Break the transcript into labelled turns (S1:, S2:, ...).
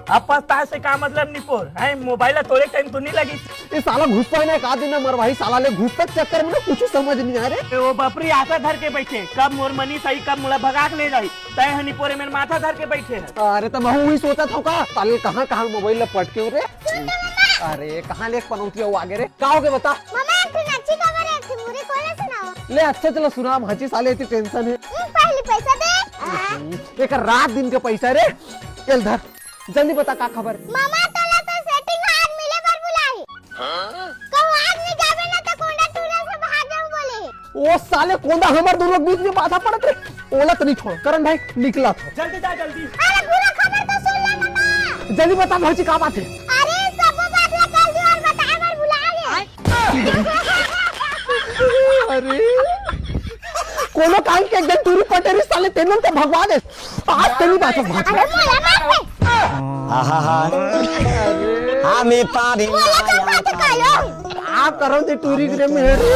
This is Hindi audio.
S1: अब पछताए से का मतलब निपोर है मोबाइल तोड़े टाइम तो नहीं लगी।
S2: ये साला घुसता है ना एक आध दिन मर भाई साला ले घुसता चक्कर में ना कुछ समझ नहीं आ रहे।
S1: वो बपरी आशा धर के बैठे कब मोर मनी सही कब मुड़ा भगा के ले जाई तय हनी पोरे मेरे माथा धर के बैठे है।
S2: अरे तो मैं वही सोचा था का साले कहाँ कहाँ मोबाइल ले पटके हो रे। अरे कहाँ ले पनौती हो आगे रे का हो गए बता।
S3: मम्मा एक दिन अच्छी खबर है थी मुझे कौन सुनाओ।
S2: ले अच्छा चलो सुना हची साले इतनी टेंशन है।
S3: पहले पैसा दे।
S2: एक रात दिन के पैसा रे चल धर जल्दी बता का खबर।
S3: मामा तला तो सेटिंग आज मिले पर बुलाई कहो आज नहीं जावे ना तो कोंडा टूरे से भाग जाऊं बोले।
S2: ओ साले कोंडा हमार दोनों बीच में बाधा पड़त रे। ओला तो नहीं छोड़ करण भाई निकला था।
S1: जल्दी जा जल्दी।
S3: अरे पूरा खबर तो सुन ले मामा।
S2: जल्दी बता भौजी का बात है।
S3: अरे सब बात ला कल दी और बता पर बुला गए।
S2: अरे कोनो काम के एकदम दूरी पटेरी साले तेनों तो भगवा दे आज तेरी बात भाग।
S3: अरे मोला मार
S4: हमें पारी
S3: मोला का बात कालो।
S2: आ करो दे टूरी करे मेरे